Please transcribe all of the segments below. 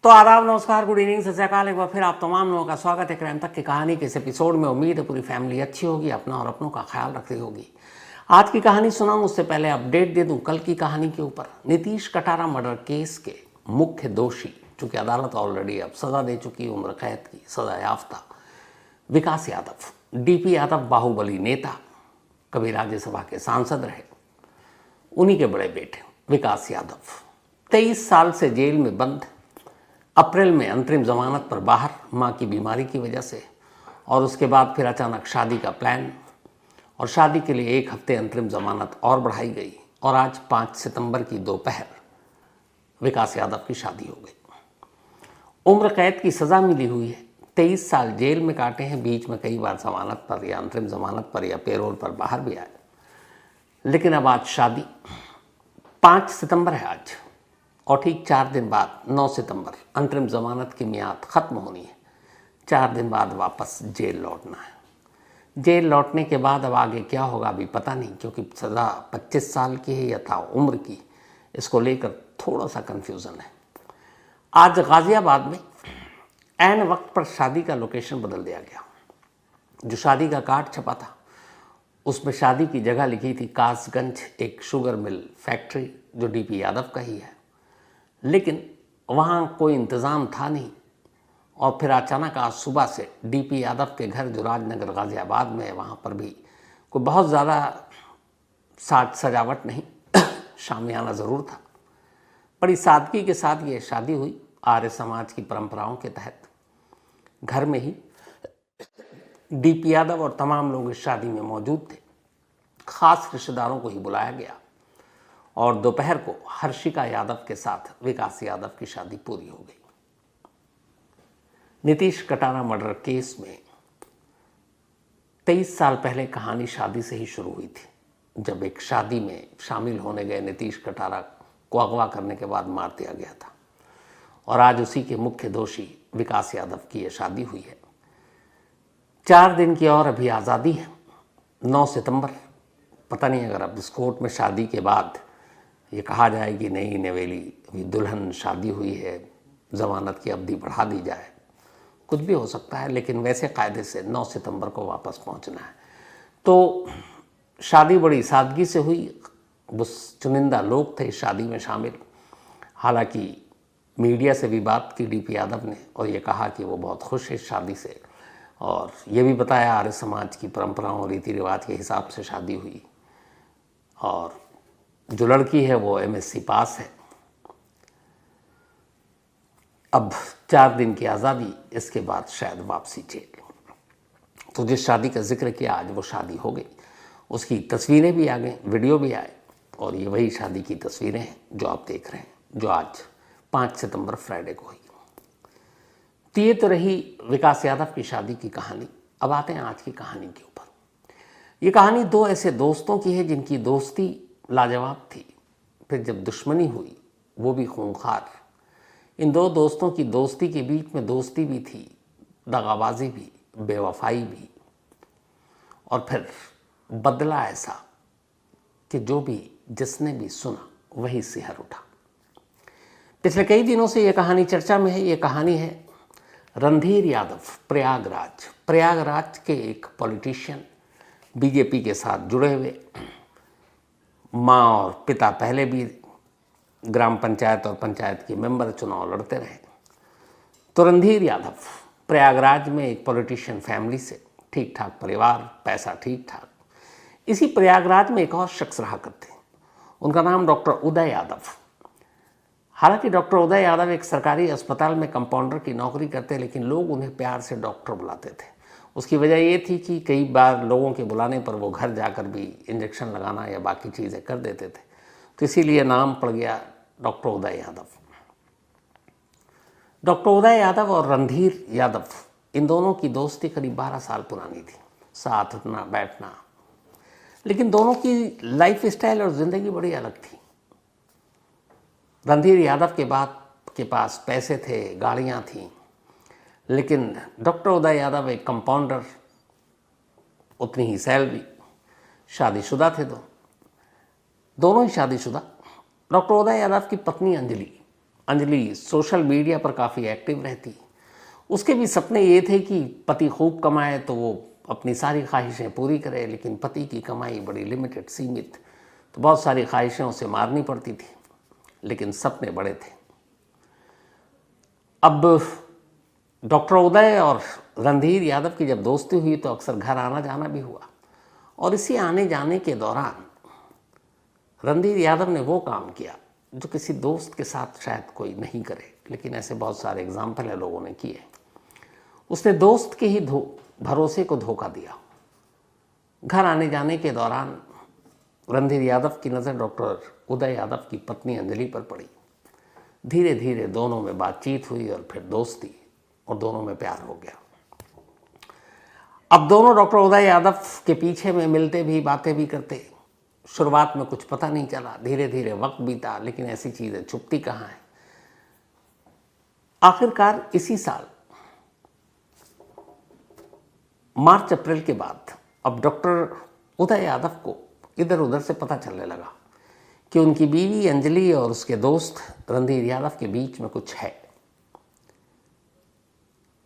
तो आदाब, नमस्कार, गुड इवनिंग, सत श्री अकाल। एक बार फिर आप तमाम लोगों का स्वागत है क्राइम तक की कहानी के इस एपिसोड में। उम्मीद है पूरी फैमिली अच्छी होगी, अपना और अपनों का ख्याल रख रही होगी। आज की कहानी सुनाऊं उससे पहले अपडेट दे दूं कल की कहानी के ऊपर। नीतीश कटारा मर्डर केस के मुख्य दोषी, चूंकि अदालत ऑलरेडी अब सजा दे चुकी, उम्र कैद की सजा याफ्ता विकास यादव, डीपी यादव बाहुबली नेता, कभी राज्यसभा के सांसद रहे, उन्हीं के बड़े बेटे विकास यादव 23 साल से जेल में बंद, अप्रैल में अंतरिम जमानत पर बाहर मां की बीमारी की वजह से, और उसके बाद फिर अचानक शादी का प्लान, और शादी के लिए 1 हफ्ते अंतरिम जमानत और बढ़ाई गई, और आज 5 सितंबर की दोपहर विकास यादव की शादी हो गई। उम्र कैद की सज़ा मिली हुई है, 23 साल जेल में काटे हैं, बीच में कई बार जमानत पर या अंतरिम जमानत पर या पेरोल पर बाहर भी आए, लेकिन अब आज शादी 5 सितंबर है आज, और ठीक 4 दिन बाद 9 सितंबर अंतरिम जमानत की मियाद ख़त्म होनी है। 4 दिन बाद वापस जेल लौटना है। जेल लौटने के बाद अब आगे क्या होगा अभी पता नहीं, क्योंकि सज़ा 25 साल की है या था उम्र की, इसको लेकर थोड़ा सा कन्फ्यूज़न है। आज गाज़ियाबाद में ऐन वक्त पर शादी का लोकेशन बदल दिया गया। जो शादी का कार्ड छपा था उसमें शादी की जगह लिखी थी कासगंज, एक शुगर मिल फैक्ट्री जो डीपी यादव का ही है, लेकिन वहाँ कोई इंतज़ाम था नहीं। और फिर अचानक आज सुबह से डीपी यादव के घर जो राजनगर गाज़ियाबाद में है, वहाँ पर भी कोई बहुत ज़्यादा साज सजावट नहीं, शामियाना ज़रूर था। बड़ी सादगी के साथ ये शादी हुई, आर्य समाज की परंपराओं के तहत। घर में ही डीपी यादव और तमाम लोग इस शादी में मौजूद थे। खास रिश्तेदारों को ही बुलाया गया, और दोपहर को हर्षिका यादव के साथ विकास यादव की शादी पूरी हो गई। नीतीश कटारा मर्डर केस में 23 साल पहले कहानी शादी से ही शुरू हुई थी, जब एक शादी में शामिल होने गए नीतीश कटारा को अगवा करने के बाद मार दिया गया था, और आज उसी के मुख्य दोषी विकास यादव की यह शादी हुई है। 4 दिन की और अभी आज़ादी है। 9 सितंबर, पता नहीं अगर अब इस कोर्ट में शादी के बाद ये कहा जाए कि नई नवेली अभी दुल्हन शादी हुई है, ज़मानत की अवधि बढ़ा दी जाए, कुछ भी हो सकता है, लेकिन वैसे कायदे से 9 सितंबर को वापस पहुंचना है। तो शादी बड़ी सादगी से हुई। बस चुनिंदा लोग थे इस शादी में शामिल। हालांकि मीडिया से भी बात की डीपी यादव ने, और ये कहा कि वो बहुत खुश है इस शादी से, और ये भी बताया आर्य समाज की परंपराओं और रीति रिवाज के हिसाब से शादी हुई, और जो लड़की है वो MSc पास है। अब 4 दिन की आज़ादी, इसके बाद शायद वापसी जेल। तो जिस शादी का जिक्र किया, आज वो शादी हो गई। उसकी तस्वीरें भी आ गई, वीडियो भी आए, और ये वही शादी की तस्वीरें हैं जो आप देख रहे हैं, जो आज 5 सितंबर फ्राइडे को हुई। तो ये तो रही विकास यादव की शादी की कहानी। अब आते हैं आज की कहानी के ऊपर। ये कहानी 2 ऐसे दोस्तों की है जिनकी दोस्ती लाजवाब थी, फिर जब दुश्मनी हुई वो भी खूंखार। इन 2 दोस्तों की दोस्ती के बीच में दोस्ती भी थी, दगाबाजी भी, बेवफाई भी, और फिर बदला ऐसा कि जो भी जिसने भी सुना वही सिहर उठा। पिछले कई दिनों से ये कहानी चर्चा में है। ये कहानी है रणधीर यादव, प्रयागराज के एक पॉलिटिशियन, बीजेपी के साथ जुड़े हुए। माँ और पिता पहले भी ग्राम पंचायत और पंचायत के मेंबर चुनाव लड़ते रहे। तो रणधीर यादव प्रयागराज में एक पॉलिटिशियन फैमिली से, ठीक ठाक परिवार, पैसा ठीक ठाक। इसी प्रयागराज में एक और शख्स रहा करते हैं, उनका नाम डॉक्टर उदय यादव। हालांकि डॉक्टर उदय यादव एक सरकारी अस्पताल में कंपाउंडर की नौकरी करते, लेकिन लोग उन्हें प्यार से डॉक्टर बुलाते थे। उसकी वजह ये थी कि कई बार लोगों के बुलाने पर वो घर जाकर भी इंजेक्शन लगाना या बाकी चीज़ें कर देते थे, तो इसीलिए नाम पड़ गया डॉक्टर उदय यादव। डॉक्टर उदय यादव और रणधीर यादव, इन दोनों की दोस्ती करीब 12 साल पुरानी थी, साथ उठना बैठना। लेकिन दोनों की लाइफ स्टाइल और ज़िंदगी बड़ी अलग थी। रणधीर यादव के पास पैसे थे, गाड़ियाँ थीं, लेकिन डॉक्टर उदय यादव एक कंपाउंडर, उतनी ही सैलरी, शादीशुदा थे। दोनों ही शादीशुदा। डॉक्टर उदय यादव की पत्नी अंजलि अंजलि सोशल मीडिया पर काफ़ी एक्टिव रहती। उसके भी सपने ये थे कि पति खूब कमाए तो वो अपनी सारी ख्वाहिशें पूरी करे, लेकिन पति की कमाई बड़ी लिमिटेड, सीमित, तो बहुत सारी ख्वाहिशें उसे मारनी पड़ती थी, लेकिन सपने बड़े थे। अब डॉक्टर उदय और रणधीर यादव की जब दोस्ती हुई तो अक्सर घर आना जाना भी हुआ, और इसी आने जाने के दौरान रणधीर यादव ने वो काम किया जो किसी दोस्त के साथ शायद कोई नहीं करे, लेकिन ऐसे बहुत सारे एग्जाम्पल है लोगों ने किए। उसने दोस्त के ही भरोसे को धोखा दिया। घर आने जाने के दौरान रणधीर यादव की नज़र डॉक्टर उदय यादव की पत्नी अंजलि पर पड़ी। धीरे धीरे दोनों में बातचीत हुई और फिर दोस्ती, और दोनों में प्यार हो गया। अब दोनों डॉक्टर उदय यादव के पीछे में मिलते भी, बातें भी करते। शुरुआत में कुछ पता नहीं चला, धीरे धीरे वक्त बीता, लेकिन ऐसी चीज़ें छुपती कहाँ हैं। आखिरकार इसी साल मार्च अप्रैल के बाद अब डॉक्टर उदय यादव को इधर उधर से पता चलने लगा कि उनकी बीवी अंजलि और उसके दोस्त रणधीर यादव के बीच में कुछ है।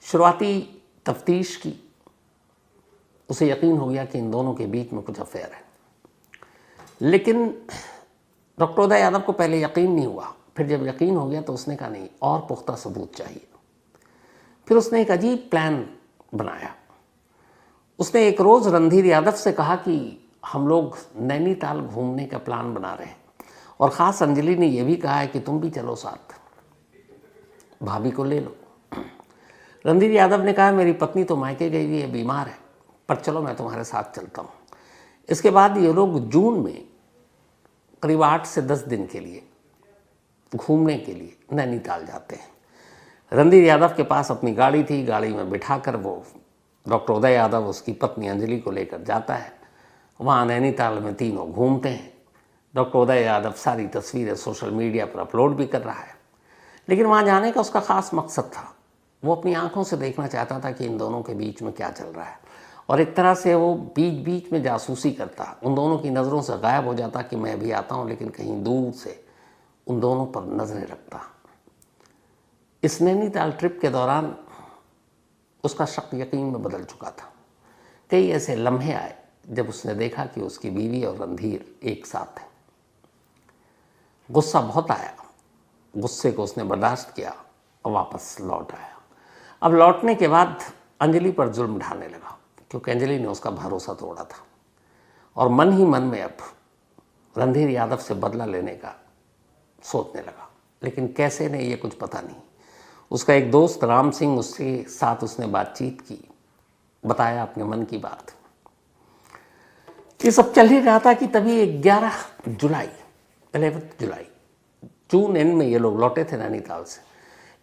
शुरुआती तफ्तीश की, उसे यकीन हो गया कि इन दोनों के बीच में कुछ अफेयर है, लेकिन डॉक्टर उदय यादव को पहले यकीन नहीं हुआ। फिर जब यकीन हो गया तो उसने कहा नहीं, और पुख्ता सबूत चाहिए। फिर उसने एक अजीब प्लान बनाया। उसने एक रोज़ रणधीर यादव से कहा कि हम लोग नैनीताल घूमने का प्लान बना रहे हैं, और ख़ास अंजलि ने यह भी कहा है कि तुम भी चलो साथ, भाभी को ले लो। रणधीर यादव ने कहा मेरी पत्नी तो मायके गई हुई है, बीमार है, पर चलो मैं तुम्हारे साथ चलता हूँ। इसके बाद ये लोग जून में करीब 8 से 10 दिन के लिए घूमने के लिए नैनीताल जाते हैं। रणधीर यादव के पास अपनी गाड़ी थी, गाड़ी में बिठाकर वो डॉक्टर उदय यादव उसकी पत्नी अंजलि को लेकर जाता है। वहाँ नैनीताल में तीनों घूमते हैं। डॉक्टर उदय यादव सारी तस्वीरें सोशल मीडिया पर अपलोड भी कर रहा है, लेकिन वहाँ जाने का उसका ख़ास मकसद था। वो अपनी आंखों से देखना चाहता था कि इन दोनों के बीच में क्या चल रहा है, और एक तरह से वो बीच बीच में जासूसी करता, उन दोनों की नज़रों से गायब हो जाता कि मैं भी आता हूँ, लेकिन कहीं दूर से उन दोनों पर नज़रें रखता। इस नैनीताल ट्रिप के दौरान उसका शक यकीन में बदल चुका था। कई ऐसे लम्हे आए जब उसने देखा कि उसकी बीवी और रणधीर एक साथ हैं। गुस्सा बहुत आया, गुस्से को उसने बर्दाश्त किया और वापस लौट आया। अब लौटने के बाद अंजलि पर जुल्म ढाने लगा, क्योंकि अंजलि ने उसका भरोसा तोड़ा था, और मन ही मन में अब रणधीर यादव से बदला लेने का सोचने लगा, लेकिन कैसे नहीं ये कुछ पता नहीं। उसका एक दोस्त राम सिंह, उसके साथ उसने बातचीत की, बताया अपने मन की बात। ये सब चल ही रहा था कि तभी 11 जुलाई, जून एंड में ये लोग लौटे थे नैनीताल से।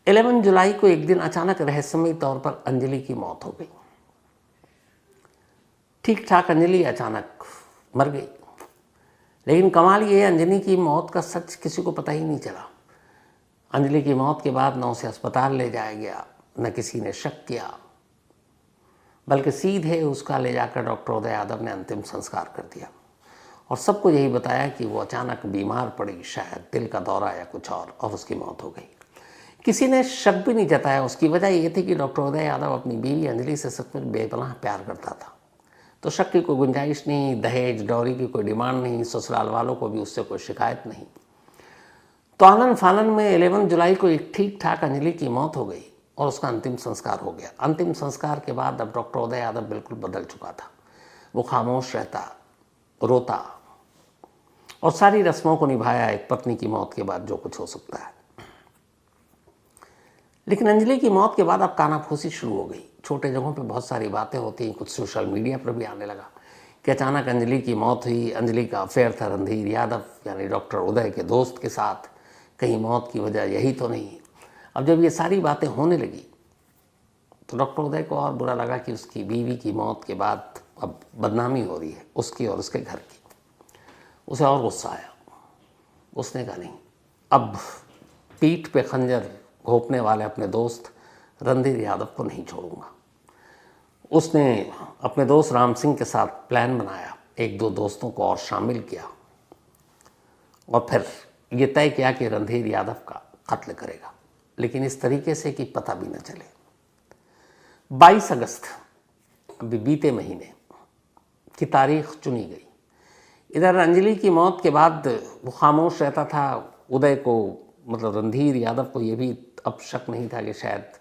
11 जुलाई को एक दिन अचानक रहस्यमयी तौर पर अंजलि की मौत हो गई। ठीक ठाक अंजलि अचानक मर गई, लेकिन कमाल ये अंजलि की मौत का सच किसी को पता ही नहीं चला। अंजलि की मौत के बाद न उसे अस्पताल ले जाया गया, न किसी ने शक किया, बल्कि सीधे उसका ले जाकर डॉक्टर उदय यादव ने अंतिम संस्कार कर दिया, और सबको यही बताया कि वो अचानक बीमार पड़ी, शायद दिल का दौरा या कुछ और उसकी मौत हो गई। किसी ने शक भी नहीं जताया। उसकी वजह ये थी कि डॉक्टर उदय यादव अपनी बीवी अंजलि से सचमुच बेपनाह प्यार करता था, तो शक की कोई गुंजाइश नहीं, दहेज डौरी की कोई डिमांड नहीं, ससुराल वालों को भी उससे कोई शिकायत नहीं। तो आनन फानन में 11 जुलाई को एक ठीक ठाक अंजलि की मौत हो गई और उसका अंतिम संस्कार हो गया। अंतिम संस्कार के बाद अब डॉक्टर उदय यादव बिल्कुल बदल चुका था। वो खामोश रहता, रोता, और सारी रस्मों को निभाया एक पत्नी की मौत के बाद जो कुछ हो सकता है। लेकिन अंजलि की मौत के बाद अब कानाफूसी शुरू हो गई। छोटे जगहों पे बहुत सारी बातें होती हैं, कुछ सोशल मीडिया पर भी आने लगा कि अचानक अंजलि की मौत हुई, अंजलि का अफेयर था रणधीर यादव यानी डॉक्टर उदय के दोस्त के साथ, कहीं मौत की वजह यही तो नहीं। अब जब ये सारी बातें होने लगी तो डॉक्टर उदय को और बुरा लगा कि उसकी बीवी की मौत के बाद अब बदनामी हो रही है उसकी और उसके घर की। उसे और गुस्सा आया। उसने कहा नहीं, अब पीठ पे खंजर घोंपने वाले अपने दोस्त रणधीर यादव को नहीं छोड़ूंगा। उसने अपने दोस्त राम सिंह के साथ प्लान बनाया, 1-2 दोस्तों को और शामिल किया, और फिर ये तय किया कि रणधीर यादव का कत्ल करेगा, लेकिन इस तरीके से कि पता भी न चले। 22 अगस्त अभी बीते महीने की तारीख चुनी गई। इधर अंजलि की मौत के बाद वो खामोश रहता था। उदय को, मतलब रणधीर यादव को, ये भी अब शक नहीं था कि शायद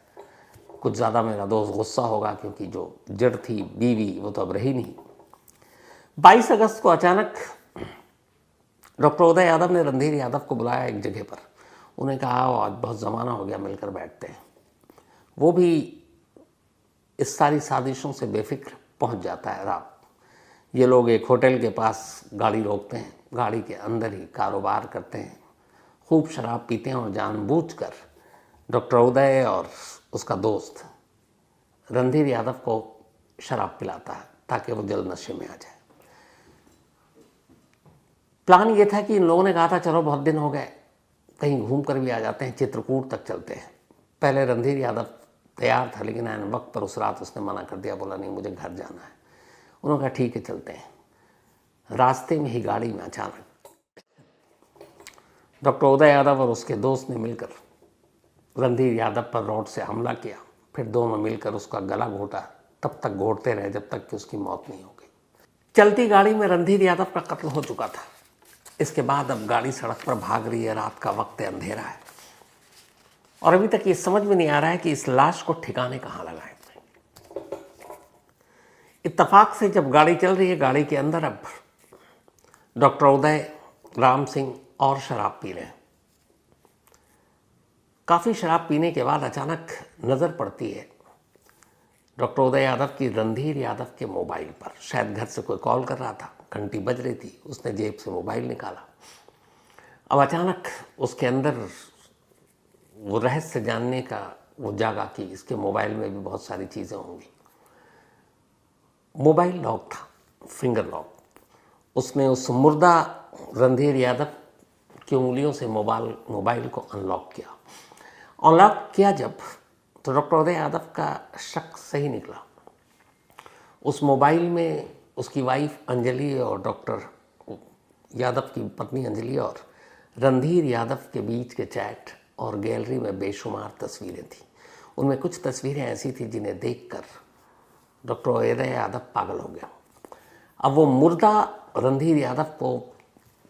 कुछ ज़्यादा मेरा दोस्त गुस्सा होगा, क्योंकि जो जड़ थी बीवी वो तो अब रही नहीं। 22 अगस्त को अचानक डॉक्टर उदय यादव ने रणधीर यादव को बुलाया एक जगह पर। उन्हें कहा आज बहुत ज़माना हो गया, मिलकर बैठते हैं। वो भी इस सारी साजिशों से बेफिक्र पहुंच जाता है। रात ये लोग एक होटल के पास गाड़ी रोकते हैं, गाड़ी के अंदर ही कारोबार करते हैं, खूब शराब पीते हैं और जानबूझकर डॉक्टर उदय और उसका दोस्त रणधीर यादव को शराब पिलाता है ताकि वो जल्द नशे में आ जाए। प्लान ये था कि इन लोगों ने कहा था चलो बहुत दिन हो गए, कहीं घूम कर भी आ जाते हैं, चित्रकूट तक चलते हैं। पहले रणधीर यादव तैयार था, लेकिन ऐन वक्त पर उस रात उसने मना कर दिया, बोला नहीं मुझे घर जाना है। उन्होंने कहा ठीक है चलते हैं। रास्ते में ही गाड़ी में अचानक डॉक्टर उदय यादव और उसके दोस्त ने मिलकर रणधीर यादव पर रोड से हमला किया। फिर दोनों मिलकर उसका गला घोटा, तब तक घोटते रहे जब तक कि उसकी मौत नहीं हो गई। चलती गाड़ी में रणधीर यादव का कत्ल हो चुका था। इसके बाद अब गाड़ी सड़क पर भाग रही है, रात का वक्त है, अंधेरा है, और अभी तक ये समझ में नहीं आ रहा है कि इस लाश को ठिकाने कहाँ लगाएं। इत्तेफाक से जब गाड़ी चल रही है, गाड़ी के अंदर अब डॉक्टर उदय, राम सिंह और शराब पी रहे हैं। काफ़ी शराब पीने के बाद अचानक नज़र पड़ती है डॉक्टर उदय यादव की रणधीर यादव के मोबाइल पर। शायद घर से कोई कॉल कर रहा था, घंटी बज रही थी, उसने जेब से मोबाइल निकाला। अब अचानक उसके अंदर वो रहस्य जानने का वो जागा कि इसके मोबाइल में भी बहुत सारी चीज़ें होंगी। मोबाइल लॉक था, फिंगर लॉक। उसने उस मुर्दा रणधीर यादव की उंगलियों से मोबाइल को अनलॉक किया। अनलॉक किया जब, तो डॉक्टर उदय यादव का शक सही निकला। उस मोबाइल में उसकी वाइफ अंजलि और डॉक्टर यादव की पत्नी अंजलि और रणधीर यादव के बीच के चैट और गैलरी में बेशुमार तस्वीरें थीं। उनमें कुछ तस्वीरें ऐसी थी जिन्हें देखकर डॉक्टर उदय यादव पागल हो गया। अब वो मुर्दा रणधीर यादव को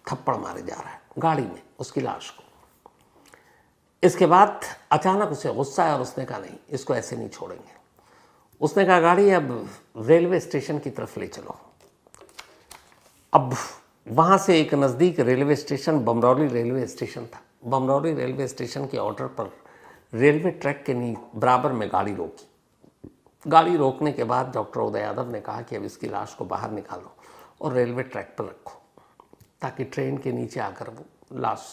थप्पड़ मारे जा रहा है गाड़ी में, उसकी लाश को। इसके बाद अचानक उसे गुस्सा है और उसने कहा नहीं, इसको ऐसे नहीं छोड़ेंगे। उसने कहा गाड़ी अब रेलवे स्टेशन की तरफ ले चलो। अब वहाँ से एक नज़दीक railway station Bamrauli railway station था। बमरौली रेलवे स्टेशन के ऑर्डर पर रेलवे ट्रैक के बराबर में गाड़ी रोकी। गाड़ी रोकने के बाद डॉक्टर उदय यादव ने कहा कि अब इसकी लाश को बाहर निकालो और रेलवे ट्रैक पर रखो, ताकि ट्रेन के नीचे आकर वो लाश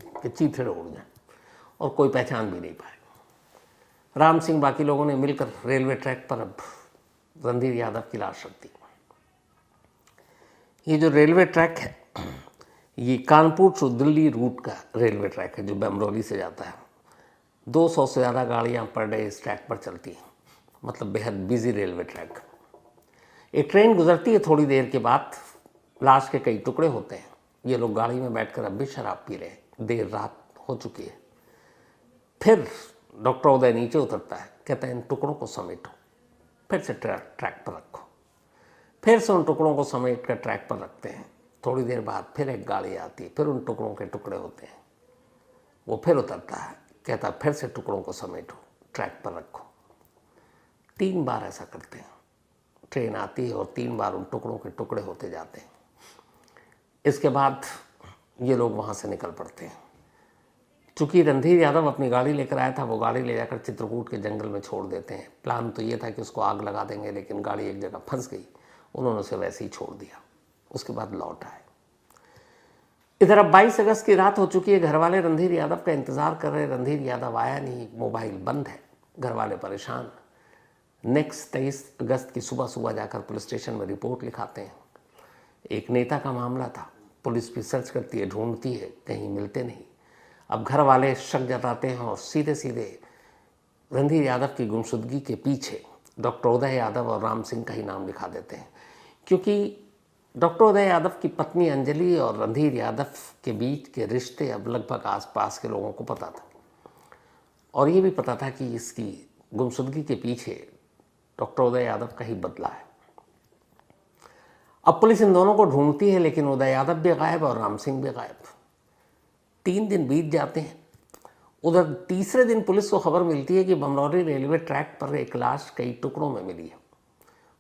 के चीथड़े उड़ जाएं और कोई पहचान भी नहीं पाए। राम सिंह बाकी लोगों ने मिलकर रेलवे ट्रैक पर अब रणधीर यादव की लाश रख दी। ये जो रेलवे ट्रैक है, ये कानपुर टू दिल्ली रूट का रेलवे ट्रैक है जो बमरौली से जाता है। 200 से ज़्यादा गाड़ियाँ पर डे इस ट्रैक पर चलती हैं, मतलब बेहद बिजी रेलवे ट्रैक। एक ट्रेन गुजरती है, थोड़ी देर के बाद लाश के कई टुकड़े होते हैं। ये लोग गाड़ी में बैठकर अब भी शराब पी रहे हैं, देर रात हो चुकी है। फिर डॉक्टर उदय नीचे उतरता है, कहता है इन टुकड़ों को समेटो, फिर से ट्रैक पर रखो। फिर से उन टुकड़ों को समेट कर ट्रैक पर रखते हैं। थोड़ी देर बाद फिर एक गाड़ी आती है, फिर उन टुकड़ों के टुकड़े होते हैं। वो फिर उतरता है, कहता है फिर से टुकड़ों को समेटो, ट्रैक पर रखो। 3 बार ऐसा करते हैं। ट्रेन आती है और 3 बार उन टुकड़ों के टुकड़े होते जाते हैं। इसके बाद ये लोग वहाँ से निकल पड़ते हैं। चूँकि रणधीर यादव अपनी गाड़ी लेकर आया था, वो गाड़ी ले जाकर चित्रकूट के जंगल में छोड़ देते हैं। प्लान तो ये था कि उसको आग लगा देंगे, लेकिन गाड़ी एक जगह फंस गई, उन्होंने उसे वैसे ही छोड़ दिया। उसके बाद लौट आए। इधर अब 22 अगस्त की रात हो चुकी है। घर वाले रणधीर यादव का इंतज़ार कर रहे। रणधीर यादव आया नहीं, मोबाइल बंद है, घर वाले परेशान। नेक्स्ट 23 अगस्त की सुबह जाकर पुलिस स्टेशन में रिपोर्ट लिखाते हैं। एक नेता का मामला था, पुलिस भी सर्च करती है, ढूंढती है, कहीं मिलते नहीं। अब घर वाले शक जताते हैं और सीधे सीधे रणधीर यादव की गुमशुदगी के पीछे डॉक्टर उदय यादव और राम सिंह का ही नाम लिखा देते हैं, क्योंकि डॉक्टर उदय यादव की पत्नी अंजलि और रणधीर यादव के बीच के रिश्ते अब लगभग आसपास के लोगों को पता था, और ये भी पता था कि इसकी गुमशुदगी के पीछे डॉक्टर उदय यादव का ही बदला है। अब पुलिस इन दोनों को ढूंढती है, लेकिन उदय यादव भी गायब और राम सिंह भी गायब। 3 दिन बीत जाते हैं। उधर तीसरे दिन पुलिस को खबर मिलती है कि बमरौली रेलवे ट्रैक पर एक लाश कई टुकड़ों में मिली है।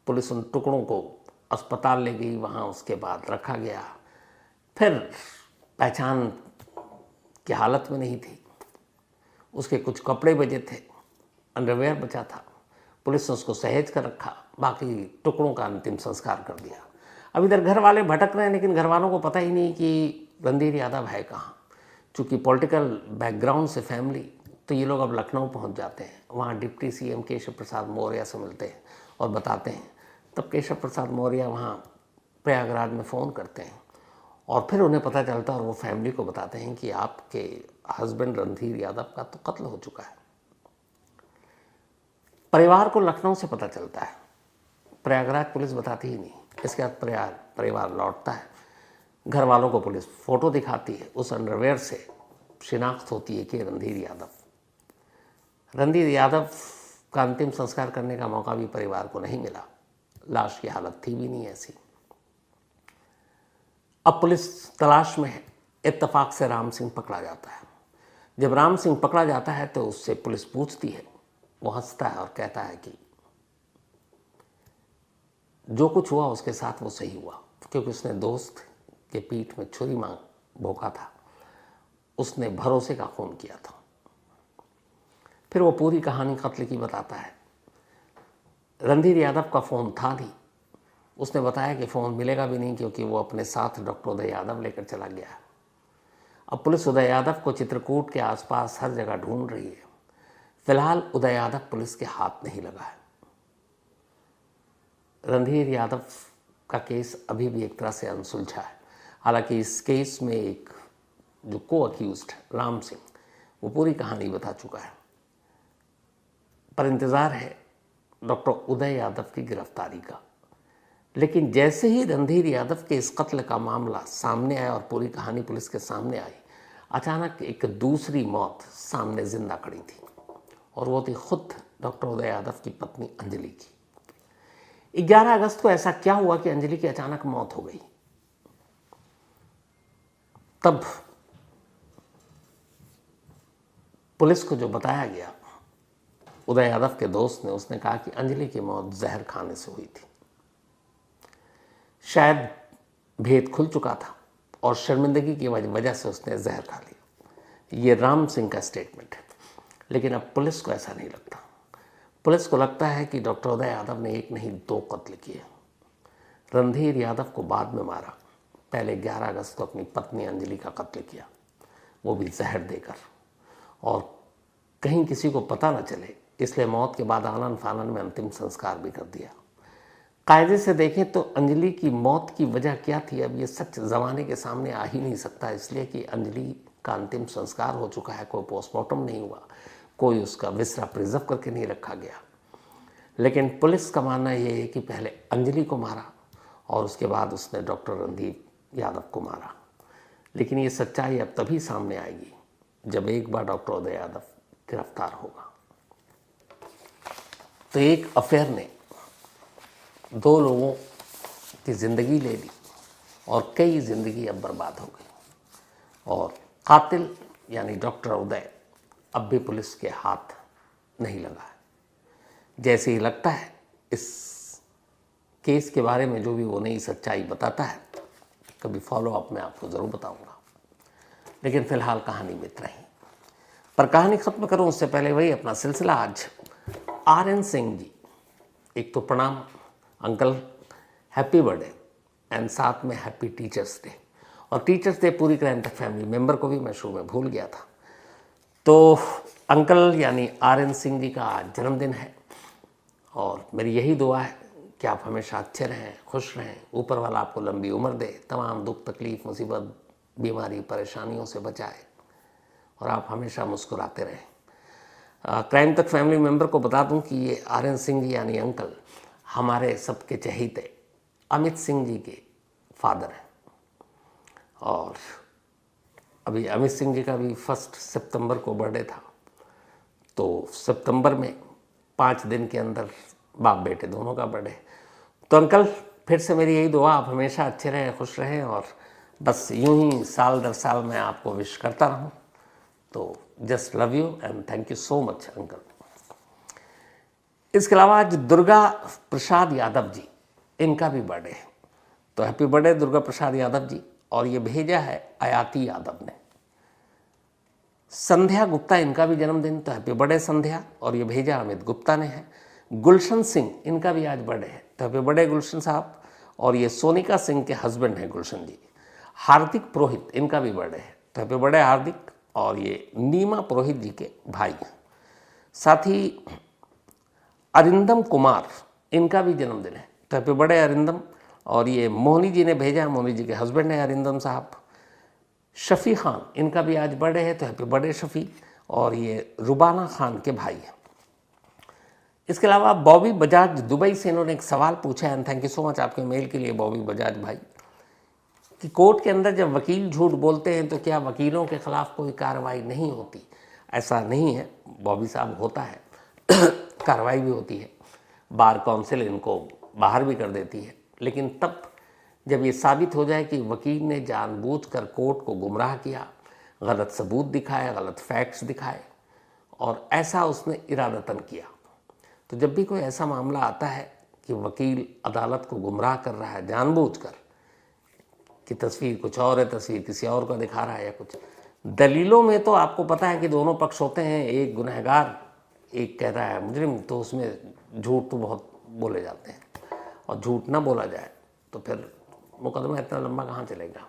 पुलिस उन टुकड़ों को अस्पताल ले गई, वहाँ उसके बाद रखा गया। फिर पहचान की हालत में नहीं थी, उसके कुछ कपड़े बचे थे, अंडरवेयर बचा था। पुलिस ने उसको सहेज कर रखा, बाकी टुकड़ों का अंतिम संस्कार कर दिया। अब इधर घर वाले भटक रहे हैं, लेकिन घर वालों को पता ही नहीं कि रणधीर यादव है कहाँ। चूँकि पॉलिटिकल बैकग्राउंड से फैमिली, तो ये लोग अब लखनऊ पहुँच जाते हैं। वहाँ डिप्टी सीएम केशव प्रसाद मौर्य से मिलते हैं और बताते हैं। तब केशव प्रसाद मौर्य वहाँ प्रयागराज में फ़ोन करते हैं और फिर उन्हें पता चलता है और वो फैमिली को बताते हैं कि आपके हस्बैंड रणधीर यादव का तो कत्ल हो चुका है। परिवार को लखनऊ से पता चलता है, प्रयागराज पुलिस बताती ही नहीं। इसके बाद परिवार लौटता है। घर वालों को पुलिस फ़ोटो दिखाती है, उस अंडरवेयर से शिनाख्त होती है कि रणधीर यादव का अंतिम संस्कार करने का मौका भी परिवार को नहीं मिला। लाश की हालत थी भी नहीं ऐसी। अब पुलिस तलाश में है। इत्तेफाक से राम सिंह पकड़ा जाता है। जब राम सिंह पकड़ा जाता है तो उससे पुलिस पूछती है। वो हंसता है और कहता है कि जो कुछ हुआ उसके साथ वो सही हुआ, क्योंकि उसने दोस्त के पीठ में छुरी मार भोंका था, उसने भरोसे का खून किया था। फिर वो पूरी कहानी कत्ल की बताता है। रणधीर यादव का फ़ोन था नहीं, उसने बताया कि फ़ोन मिलेगा भी नहीं, क्योंकि वो अपने साथ डॉक्टर उदय यादव लेकर चला गया। अब पुलिस उदय यादव को चित्रकूट के आसपास हर जगह ढूंढ रही है। फिलहाल उदय यादव पुलिस के हाथ नहीं लगा है। रणधीर यादव का केस अभी भी एक तरह से अनसुलझा है। हालांकि इस केस में एक जो को अक्यूज्ड राम सिंह, वो पूरी कहानी बता चुका है, पर इंतज़ार है डॉक्टर उदय यादव की गिरफ्तारी का। लेकिन जैसे ही रणधीर यादव के इस कत्ल का मामला सामने आया और पूरी कहानी पुलिस के सामने आई, अचानक एक दूसरी मौत सामने जिंदा खड़ी थी, और वो थी खुद डॉक्टर उदय यादव की पत्नी अंजलि की। 11 अगस्त को ऐसा क्या हुआ कि अंजलि की अचानक मौत हो गई? तब पुलिस को जो बताया गया उदय यादव के दोस्त ने, उसने कहा कि अंजलि की मौत जहर खाने से हुई थी। शायद भेद खुल चुका था और शर्मिंदगी की वजह से उसने जहर खा लिया। ये राम सिंह का स्टेटमेंट है। लेकिन अब पुलिस को ऐसा नहीं लगता। पुलिस को लगता है कि डॉक्टर उदय यादव ने एक नहीं 2 कत्ल किए। रणधीर यादव को बाद में मारा, पहले 11 अगस्त को अपनी पत्नी अंजलि का कत्ल किया, वो भी जहर देकर, और कहीं किसी को पता न चले, इसलिए मौत के बाद आनन फानन में अंतिम संस्कार भी कर दिया। कायदे से देखें तो अंजलि की मौत की वजह क्या थी, अब ये सच ज़माने के सामने आ ही नहीं सकता, इसलिए कि अंजलि का अंतिम संस्कार हो चुका है, कोई पोस्टमार्टम नहीं हुआ, कोई उसका विसरा प्रिजर्व करके नहीं रखा गया। लेकिन पुलिस का मानना ये है कि पहले अंजलि को मारा और उसके बाद उसने डॉक्टर रणधीर यादव को मारा। लेकिन ये सच्चाई अब तभी सामने आएगी जब एक बार डॉक्टर उदय यादव गिरफ्तार होगा। तो एक अफेयर ने 2 लोगों की ज़िंदगी ले ली और कई ज़िंदगी अब बर्बाद हो गई, और कातिल यानी डॉक्टर उदय अब भी पुलिस के हाथ नहीं लगा है। जैसे ही लगता है इस केस के बारे में जो भी वो नई सच्चाई बताता है, कभी फॉलो अप में आपको ज़रूर बताऊंगा। लेकिन फ़िलहाल कहानी में इतना ही। पर कहानी ख़त्म करूं उससे पहले वही अपना सिलसिला। आज RN सिंह जी, एक तो प्रणाम अंकल, हैप्पी बर्थडे, एंड साथ में हैप्पी टीचर्स डे। और टीचर्स डे पूरी क्राइम तक फैमिली मेंबर को भी मैं शुरू में भूल गया था। तो अंकल यानी RN सिंह जी का आज जन्मदिन है, और मेरी यही दुआ है कि आप हमेशा अच्छे रहें, खुश रहें, ऊपर वाला आपको लंबी उम्र दे, तमाम दुख तकलीफ़ मुसीबत बीमारी परेशानियों से बचाए, और आप हमेशा मुस्कुराते रहें। क्राइम तक फैमिली मेंबर को बता दूं कि ये RN सिंह जी यानी अंकल हमारे सबके चहेते अमित सिंह जी के फादर हैं। और अभी अमित सिंह जी का भी 1 सितंबर को बर्थडे था, तो सितंबर में 5 दिन के अंदर बाप बेटे दोनों का बर्थडे। तो अंकल फिर से मेरी यही दुआ, आप हमेशा अच्छे रहें, खुश रहें, और बस यूं ही साल दर साल मैं आपको विश करता रहूं। तो just love you and thank you so much uncle. इसके अलावा आज दुर्गा प्रसाद यादव जी, इनका भी बर्थडे है, तो हैप्पी बर्थडे दुर्गा प्रसाद यादव जी। और ये भेजा है आयाती यादव ने। संध्या गुप्ता, इनका भी जन्मदिन, तो हैप्पी बर्थडे संध्या। और ये भेजा अमित गुप्ता ने है। गुलशन सिंह, इनका भी आज बर्थडे है, तो हैप्पी बर्थडे गुलशन साहब। और ये सोनिका सिंह के हस्बैंड हैं गुलशन जी। हार्दिक पुरोहित, इनका भी बर्थडे है, तो हैप्पी बर्थडे हार्दिक। और ये नीमा पुरोहित जी के भाई हैं। साथ ही अरिंदम कुमार, इनका भी जन्मदिन है, तो हैप्पी बर्थडे अरिंदम। और ये मोहनी जी ने भेजा है, मोहनी जी के हस्बैंड हैं अरिंदम साहब। शफ़ी खान, इनका भी आज बर्थडे है, तो हैप्पी बर्थडे शफ़ी। और ये रुबाना खान के भाई हैं। इसके अलावा बॉबी बजाज दुबई से, इन्होंने एक सवाल पूछा है, and thank you so much आपके मेल के लिए बॉबी बजाज भाई, कि कोर्ट के अंदर जब वकील झूठ बोलते हैं तो क्या वकीलों के खिलाफ कोई कार्रवाई नहीं होती? ऐसा नहीं है बॉबी साहब, होता है कार्रवाई भी होती है, बार काउंसिल इनको बाहर भी कर देती है, लेकिन तब जब ये साबित हो जाए कि वकील ने जानबूझकर कोर्ट को गुमराह किया, गलत सबूत दिखाए, गलत फैक्ट्स दिखाए, और ऐसा उसने इरादतन किया। तो जब भी कोई ऐसा मामला आता है कि वकील अदालत को गुमराह कर रहा है जानबूझकर, कि तस्वीर कुछ और है, तस्वीर किसी और को दिखा रहा है या कुछ, दलीलों में तो आपको पता है कि दोनों पक्ष होते हैं, एक गुनहगार एक कह रहा है मुजरिम, तो उसमें झूठ तो बहुत बोले जाते हैं, और झूठ ना बोला जाए तो फिर मुकदमा इतना लंबा कहाँ चलेगा।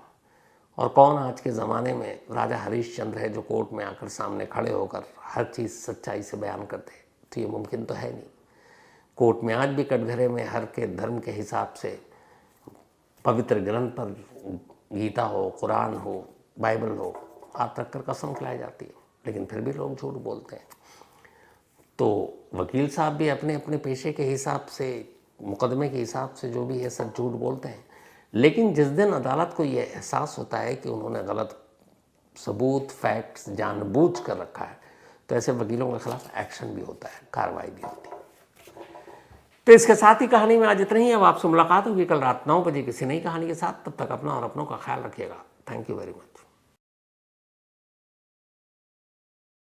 और कौन आज के ज़माने में राजा हरीशचंद्र है जो कोर्ट में आकर सामने खड़े होकर हर चीज़ सच्चाई से बयान करते हैं? तो ये मुमकिन तो है नहीं। कोर्ट में आज भी कटघरे में हर के धर्म के हिसाब से पवित्र ग्रंथ पर, गीता हो, कुरान हो, बाइबल हो, हाथ रख कर कसम खिलाई जाती है, लेकिन फिर भी लोग झूठ बोलते हैं। तो वकील साहब भी अपने अपने पेशे के हिसाब से, मुकदमे के हिसाब से जो भी है सब झूठ बोलते हैं, लेकिन जिस दिन अदालत को ये एहसास होता है कि उन्होंने गलत सबूत, फैक्ट्स जानबूझ कर रखा है, तो ऐसे वकीलों के खिलाफ एक्शन भी होता है, कार्रवाई भी होती है। तो इसके साथ ही कहानी में आज इतना ही। अब आपसे मुलाकात होगी कल रात 9 बजे किसी नई कहानी के साथ। तब तक अपना और अपनों का ख्याल रखिएगा। Thank you very much.